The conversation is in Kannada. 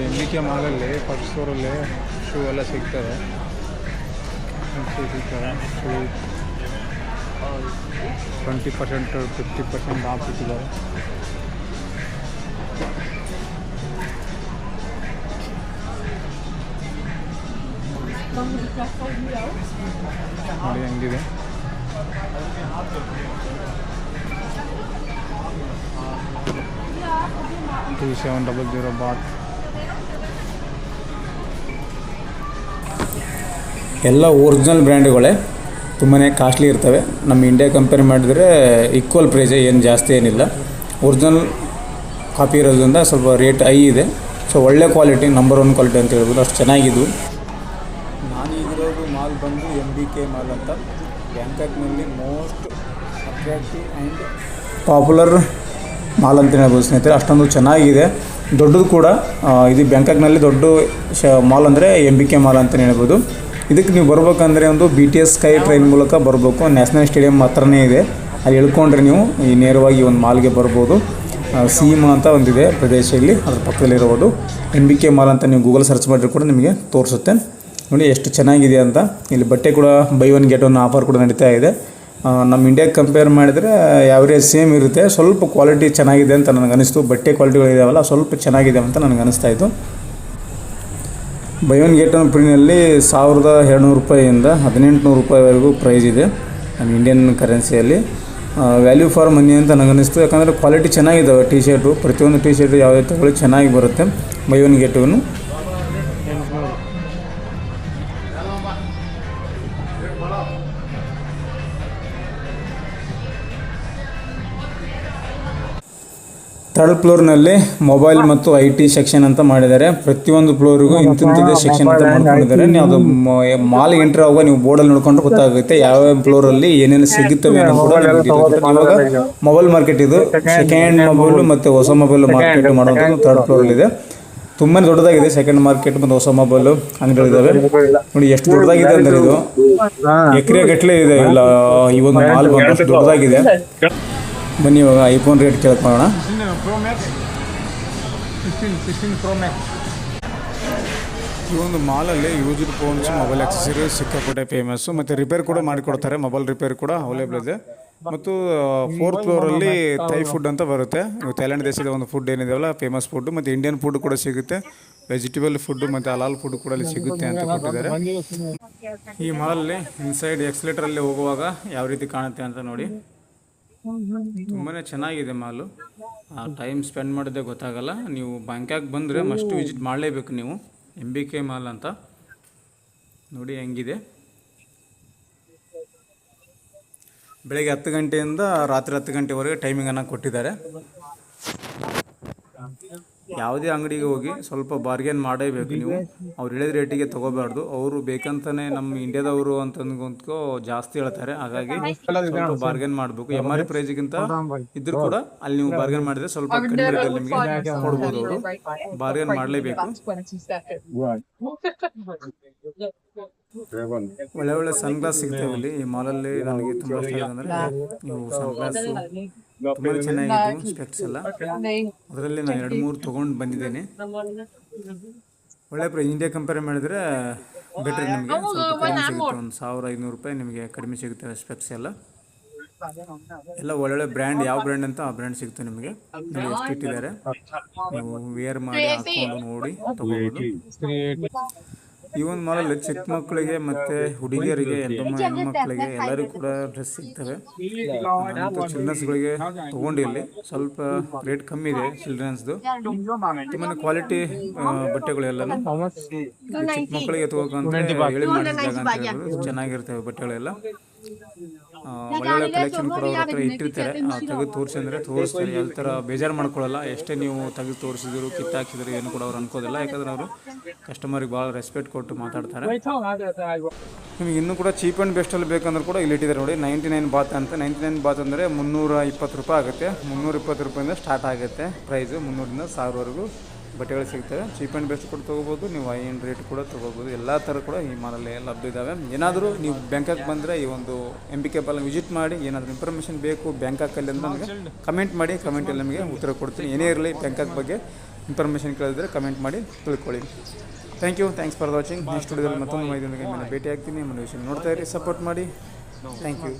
MBK ಮಾಲಲ್ಲಿ ಫಸ್ಟ್ ಫ್ಲೋರಲ್ಲಿ ಶೂ ಎಲ್ಲ ಸಿಗ್ತವೆ. ಶೂ 20% 50% ಆಫ್ ಇಟ್ಟಿದ್ದಾರೆ. ನೋಡಿ ಹೆಂಗಿದೆ. 2700 ಬಾಟ್. ಎಲ್ಲ ಒರಿಜಿನಲ್ ಬ್ರ್ಯಾಂಡ್ಗಳೇ ತುಂಬಾ ಕಾಸ್ಟ್ಲಿ ಇರ್ತವೆ. ನಮ್ಮ ಇಂಡಿಯಾ ಕಂಪೇರ್ ಮಾಡಿದರೆ ಈಕ್ವಲ್ ಪ್ರೈಸೇ, ಏನು ಜಾಸ್ತಿ ಏನಿಲ್ಲ. ಒರಿಜಿನಲ್ ಕಾಪಿ ಇರೋದ್ರಿಂದ ಸ್ವಲ್ಪ ರೇಟ್ ಹೈ ಇದೆ. ಸೊ ಒಳ್ಳೆ ಕ್ವಾಲಿಟಿ, ನಂಬರ್ 1 ಕ್ವಾಲಿಟಿ ಅಂತ ಹೇಳ್ಬೋದು. ಅಷ್ಟು ಚೆನ್ನಾಗಿದ್ದು. ನಾನು ಈಗಿರೋದು ಮಾಲ್ ಬಂದು MBK ಮಾಲ್ ಅಂತ, ಬ್ಯಾಂಕಾಕ್ನಲ್ಲಿ most attractive and popular mall ಅಂತ ಹೇಳ್ಬೋದು ಸ್ನೇಹಿತರೆ. ಅಷ್ಟೊಂದು ಚೆನ್ನಾಗಿದೆ, ದೊಡ್ಡದು ಕೂಡ. ಇದು ಬ್ಯಾಂಕಾಕ್ನಲ್ಲಿ ದೊಡ್ಡ ಮಾಲ್ ಅಂದರೆ MBK ಮಾಲ್ ಅಂತಲೇ ಹೇಳ್ಬೋದು. ಇದಕ್ಕೆ ನೀವು ಬರ್ಬೇಕಂದ್ರೆ ಒಂದು BTS ಸ್ಕೈ ಟ್ರೈನ್ ಮೂಲಕ ಬರಬೇಕು. ನ್ಯಾಷನಲ್ ಸ್ಟೇಡಿಯಂ ಹತ್ರನೇ ಇದೆ, ಅಲ್ಲಿ ಇಳ್ಕೊಂಡ್ರೆ ನೀವು ಈ ನೇರವಾಗಿ ಒಂದು ಮಾಲ್ಗೆ ಬರ್ಬೋದು. ಸೀಮಾ ಅಂತ ಒಂದಿದೆ ಪ್ರದೇಶದಲ್ಲಿ, ಅದ್ರ ಪಕ್ಕದಲ್ಲಿರೋದು MBK ಮಾಲ್ ಅಂತ ನೀವು ಗೂಗಲ್ ಸರ್ಚ್ ಮಾಡಿದ್ರೆ ಕೂಡ ನಿಮಗೆ ತೋರಿಸುತ್ತೆ. ನೋಡಿ ಎಷ್ಟು ಚೆನ್ನಾಗಿದೆ ಅಂತ. ಇಲ್ಲಿ ಬಟ್ಟೆ ಕೂಡ ಬೈ 1 get 1 ಆಫರ್ ಕೂಡ ನಡೀತಾ ಇದೆ. ನಮ್ಮ ಇಂಡಿಯಾಗೆ ಕಂಪೇರ್ ಮಾಡಿದರೆ ಯಾವ್ರೇಜ್ ಸೇಮ್ ಇರುತ್ತೆ. ಸ್ವಲ್ಪ ಕ್ವಾಲಿಟಿ ಚೆನ್ನಾಗಿದೆ ಅಂತ ನನಗೆ ಅನಿಸ್ತು. ಬಟ್ಟೆ ಕ್ವಾಲಿಟಿಗಳಿದಾವಲ್ಲ ಸ್ವಲ್ಪ ಚೆನ್ನಾಗಿದೆ ಅಂತ ನನಗೆ ಅನಿಸ್ತಾ ಇತ್ತು. ಬೈ 1 get 1 ಫ್ರೀನಲ್ಲಿ 1200 ರೂಪಾಯಿಯಿಂದ 1800 ರೂಪಾಯಿವರೆಗೂ ಪ್ರೈಸ್ ಇದೆ ನಮ್ಮ ಇಂಡಿಯನ್ ಕರೆನ್ಸಿಯಲ್ಲಿ. ವ್ಯಾಲ್ಯೂ ಫಾರ್ ಮನಿ ಅಂತ ನನಗೆ ಅನಿಸ್ತು. ಯಾಕಂದರೆ ಕ್ವಾಲಿಟಿ ಚೆನ್ನಾಗಿದ್ದಾವೆ. ಟಿ ಶರ್ಟು, ಪ್ರತಿಯೊಂದು ಟಿ ಶರ್ಟು ಯಾವುದೇ ತಗೊಳ್ಳಿ ಚೆನ್ನಾಗಿ ಬರುತ್ತೆ. By 1 get 1. ಥರ್ಡ್ ಫ್ಲೋರ್ನಲ್ಲಿ ಮೊಬೈಲ್ ಮತ್ತು IT ಸೆಕ್ಷನ್ ಅಂತ ಮಾಡಿದ್ದಾರೆ. ಪ್ರತಿಯೊಂದು ಫ್ಲೋರಿಗೂ ಇಂತಿಂಥದ್ದೇ ಸೆಕ್ಷನ್ ಅಂತ ಮಾಡ್ಕೊಂಡಿದ್ದಾರೆ. ನೀವು ಅದು ಮಾಲ್ಗೆ ಎಂಟ್ರಿ ಆಗುವಾಗ ನೀವು ಬೋರ್ಡಲ್ಲಿ ನೋಡ್ಕೊಂಡು ಗೊತ್ತಾಗುತ್ತೆ ಯಾವ್ಯಾವ ಫ್ಲೋರಲ್ಲಿ ಏನೇನು ಸಿಗುತ್ತವೆ ಅನ್ನೋದು ಕೂಡ. ಇವಾಗ ಮೊಬೈಲ್ ಮಾರ್ಕೆಟ್ ಇದು. ಸೆಕೆಂಡ್ ಮೊಬೈಲು ಮತ್ತು ಹೊಸ ಮೊಬೈಲ್ ಮಾರ್ಕೆಟ್ ಮಾಡೋದು ಥರ್ಡ್ ಫ್ಲೋರಲ್ಲಿದೆ. ತುಂಬಾ ದೊಡ್ಡದಾಗಿದೆ. ಸೆಕೆಂಡ್ ಮಾರ್ಕೆಟ್ ಮತ್ತು ಹೊಸ ಮೊಬೈಲು ಅಂಗಡಿಗಳಿದ್ದಾವೆ. ನೋಡಿ ಎಷ್ಟು ದೊಡ್ಡದಾಗಿದೆ ಅಂದರೆ ಇದು ಎಕರೆ ಗಟ್ಟಲೆ ಇದೆ. ಇಲ್ಲ ಈ ಒಂದು ಮಾಲ್ ಬಂದು ಅಷ್ಟು ದೊಡ್ಡದಾಗಿದೆ. ಬನ್ನಿ ಇವಾಗ ಐಫೋನ್ ರೇಟ್ ಕೇಳಕ್ಕೆ ಮಾಡೋಣ. 16 Pro Max. ಈ ಒಂದು ಮಾಲಲ್ಲಿ ಯೂಸ್ಡ್ ಫೋನ್ಸ್, ಮೊಬೈಲ್ ಆಕ್ಸೆಸರೀಸ್ ಸಿಕ್ಕಾಪಟ್ಟೆ ಫೇಮಸ್ಸು. ಮತ್ತು ರಿಪೇರ್ ಕೂಡ ಮಾಡಿಕೊಡ್ತಾರೆ. ಮೊಬೈಲ್ ರಿಪೇರ್ ಕೂಡ ಅವೈಲೇಬಲ್ ಇದೆ. ಮತ್ತು 4th ಫ್ಲೋರಲ್ಲಿ ಥೈ ಫುಡ್ ಅಂತ ಬರುತ್ತೆ. ಥೈಲ್ಯಾಂಡ್ ದೇಶದ ಒಂದು ಫುಡ್ ಏನಿದೆಯಲ್ಲ ಫೇಮಸ್ ಫುಡ್. ಮತ್ತು ಇಂಡಿಯನ್ ಫುಡ್ ಕೂಡ ಸಿಗುತ್ತೆ. ವೆಜಿಟೇಬಲ್ ಫುಡ್ ಮತ್ತು ಹಲಾಲ್ ಫುಡ್ ಕೂಡ ಅಲ್ಲಿ ಸಿಗುತ್ತೆ ಅಂತ ಕೊಟ್ಟಿದ್ದಾರೆ. ಈ ಮಾಲಲ್ಲಿ ಇನ್ಸೈಡ್ ಎಕ್ಸ್ಲೇಟರಲ್ಲಿ ಹೋಗುವಾಗ ಯಾವ ರೀತಿ ಕಾಣುತ್ತೆ ಅಂತ ನೋಡಿ. ತುಂಬಾ ಚೆನ್ನಾಗಿದೆ ಮಾಲು. ಟೈಮ್ ಸ್ಪೆಂಡ್ ಮಾಡಿದ್ರೆ ಗೊತ್ತಾಗಲ್ಲ. ನೀವು ಬ್ಯಾಂಕಾಕ್ ಬಂದರೆ ಮಸ್ಟ್ ವಿಸಿಟ್ ಮಾಡಲೇಬೇಕು ನೀವು. MBK ಮಾಲ್ ಅಂತ ನೋಡಿ ಹೆಂಗಿದೆ. ಬೆಳಗ್ಗೆ 10 ಗಂಟೆಯಿಂದ ರಾತ್ರಿ 10 ಗಂಟೆವರೆಗೆ ಟೈಮಿಂಗನ್ನು ಕೊಟ್ಟಿದ್ದಾರೆ. ಯಾವುದೇ ಅಂಗಡಿಗೆ ಹೋಗಿ ಸ್ವಲ್ಪ ಬಾರ್ಗೇನ್ ಮಾಡೇಬೇಕು ನೀವು. ಅವ್ರು ಹೇಳಿದ ರೇಟಿಗೆ ತೊಗೋಬಾರ್ದು. ಅವರು ಬೇಕಂತಾನೆ ನಮ್ಮ ಇಂಡಿಯಾದವರು ಅಂತಂದ್ಕೊ ಜಾಸ್ತಿ ಹೇಳ್ತಾರೆ. ಹಾಗಾಗಿ ಸ್ವಲ್ಪ ಬಾರ್ಗೇನ್ ಮಾಡಬೇಕು. MRP ಪ್ರೈಸ್ಗಿಂತ ಇದ್ರೂ ಕೂಡ ಅಲ್ಲಿ ನೀವು ಬಾರ್ಗೇನ್ ಮಾಡಿದ್ರೆ ಸ್ವಲ್ಪ ಕಡಿಮೆ ರೇಟಲ್ಲಿ ನಿಮಗೆ ಕೊಡ್ಬೋದು. ಅವರು ಬಾರ್ಗೇನ್ ಮಾಡಲೇಬೇಕು. ಒಳ್ಳೆ ಒಳ್ಳೆ ಸನ್ ಗ್ಲಾಸ್ ಸಿಗ್ತವೆ ಇಲ್ಲಿ. ಈ ಮಾಲಲ್ಲಿ ನನಗೆ ತುಂಬ ಇಷ್ಟ ಆಗಿದೆ ಅಂದರೆ ನೀವು ಸನ್ ಗ್ಲಾಸು ತುಂಬ ಚೆನ್ನಾಗಿತ್ತು. ಸ್ಪೆಕ್ಟ್ಸ್ ಎಲ್ಲ ಅದರಲ್ಲಿ ನಾನು 2-3 ತೊಗೊಂಡು ಬಂದಿದ್ದೇನೆ. ಒಳ್ಳೆ ಪ್ರೈಸ್. ಇಂಡಿಯಾ ಕಂಪೇರ್ ಮಾಡಿದರೆ ಬೆಟ್ರ್. ನಿಮಗೆ ಸ್ವಲ್ಪ ಕಡಿಮೆ ಸಿಗುತ್ತೆ. 1500 ರೂಪಾಯಿ ನಿಮಗೆ ಕಡಿಮೆ ಸಿಗುತ್ತೆ. ಸ್ಪೆಕ್ಟ್ಸ್ ಎಲ್ಲ ಒಳ್ಳೊಳ್ಳೆ ಬ್ರ್ಯಾಂಡ್. ಯಾವ ಬ್ರ್ಯಾಂಡ್ ಅಂತ ಆ ಬ್ರ್ಯಾಂಡ್ ಸಿಗುತ್ತೆ ನಿಮಗೆ. ನೋಡಿ ಎಷ್ಟು ಇಟ್ಟಿದ್ದಾರೆ. ನೀವು ವೇರ್ ಮಾಡಿ ಹಾಕ್ಕೊಂಡು ನೋಡಿ ತಗೋಬೋದು. ಈ ಒಂದು ಮಾಲಲ್ಲಿ ಚಿಕ್ಕ ಮಕ್ಕಳಿಗೆ ಮತ್ತು ಹುಡುಗಿಯರಿಗೆ, ಹೆಣ್ಮಕ್ಳಿಗೆ ಎಲ್ಲರಿಗೂ ಕೂಡ ಡ್ರೆಸ್ ಸಿಗ್ತವೆ. ಚಿಲ್ಡ್ರನ್ಸ್ಗಳಿಗೆ ತೊಗೊಂಡಿಲ್ಲಿ ಸ್ವಲ್ಪ ರೇಟ್ ಕಮ್ಮಿ ಇದೆ. ಚಿಲ್ಡ್ರನ್ಸ್ದು ತುಂಬಾ ಕ್ವಾಲಿಟಿ ಬಟ್ಟೆಗಳು ಎಲ್ಲನೂ. ಚಿಕ್ಕ ಮಕ್ಕಳಿಗೆ ತಗೋಕಂತ ಹೇಳಿ ಮಾಡಿದ ಜಾಗ ಅಂತ ಹೇಳ್ಬೋದು. ಚೆನ್ನಾಗಿರ್ತವೆ ಬಟ್ಟೆಗಳೆಲ್ಲ. ಒಳ್ಳೊಳ್ಳೆ ಕಲೆಕ್ಷನ್ ಕೂಡ ಅವ್ರ ಹತ್ರ ಇಟ್ಟಿರ್ತಾರೆ. ತೆಗೆದು ತೋರಿಸಿ ಅಂದರೆ ತೋರಿಸ್ತಾರೆ. ಯಾವ ಥರ ಬೇಜಾರು ಮಾಡ್ಕೊಳ್ಳಲ್ಲ. ಎಷ್ಟೇ ನೀವು ತೆಗೆದು ತೋರಿಸಿದ್ರು ಕಿತ್ತಾಕಿದ್ರು ಏನು ಕೂಡ ಅವ್ರು ಅನ್ಕೋದಿಲ್ಲ. ಯಾಕಂದರೆ ಅವರು ಕಸ್ಟಮರಿಗೆ ಭಾಳ ರೆಸ್ಪೆಕ್ಟ್ ಕೊಟ್ಟು ಮಾತಾಡ್ತಾರೆ. ನಿಮಗೆ ಇನ್ನೂ ಕೂಡ ಚೀಪ್ ಆ್ಯಂಡ್ ಬೆಸ್ಟಲ್ಲಿ ಬೇಕಂದ್ರೆ ಕೂಡ ಇಲ್ಲಿ ಇಟ್ಟಿದ್ದಾರೆ ನೋಡಿ. 99 ಬಾತ್ ಅಂತ. 99 ಬಾತ್ ಅಂದರೆ 320 ರೂಪಾಯಿ ಆಗುತ್ತೆ. 320 ರೂಪಾಯಿಂದ ಸ್ಟಾರ್ಟ್ ಆಗುತ್ತೆ ಪ್ರೈಸು. 300ರಿಂದ 1000ವರೆಗೂ ಬಟ್ಟೆಗಳು ಸಿಗ್ತವೆ. ಚೀಪ್ ಆ್ಯಂಡ್ ಬೆಸ್ಟ್ ಕೂಡ ತೊಗೋಬೋದು. ನೀವು ಹೈ ಎಂಡ್ ರೇಟ್ ಕೂಡ ತೊಗೋಬೋದು. ಎಲ್ಲ ಥರ ಕೂಡ ಈ ಮಾಲಲ್ಲಿ ಲಭ್ಯ ಇದ್ದಾವೆ. ಏನಾದರೂ ನೀವು ಬ್ಯಾಂಕಾಕ್ ಬಂದರೆ ಈ ಒಂದು MBK ಮಾಲ್ ವಿಸಿಟ್ ಮಾಡಿ. ಏನಾದರೂ ಇನ್ಫಾರ್ಮೇಷನ್ ಬೇಕು ಬ್ಯಾಂಕಾಕಲ್ಲಿ ಅಂತ ನನಗೆ ಕಮೆಂಟ್ ಮಾಡಿ. ಕಮೆಂಟಲ್ಲಿ ನಿಮಗೆ ಉತ್ತರ ಕೊಡ್ತೀನಿ. ಏನೇ ಇರಲಿ ಬ್ಯಾಂಕಾಕ್ ಬಗ್ಗೆ ಇನ್ಫಾರ್ಮೇಷನ್ ಕೇಳಿದ್ರೆ ಕಮೆಂಟ್ ಮಾಡಿ ತಿಳ್ಕೊಳ್ಳಿ. Thanks for watching. ನೆಕ್ಸ್ಟ್ ವಿಡಿಯೋದಲ್ಲಿ ಮತ್ತೊಂದು ಮಾಹಿತಿಯೊಂದಿಗೆ ಮೇಲೆ ಭೇಟಿ ಆಗ್ತೀನಿ. ನಮ್ಮ ವಿಷಯ ನೋಡ್ತಾ ಇರಿ, ಸಪೋರ್ಟ್ ಮಾಡಿ. Thank you.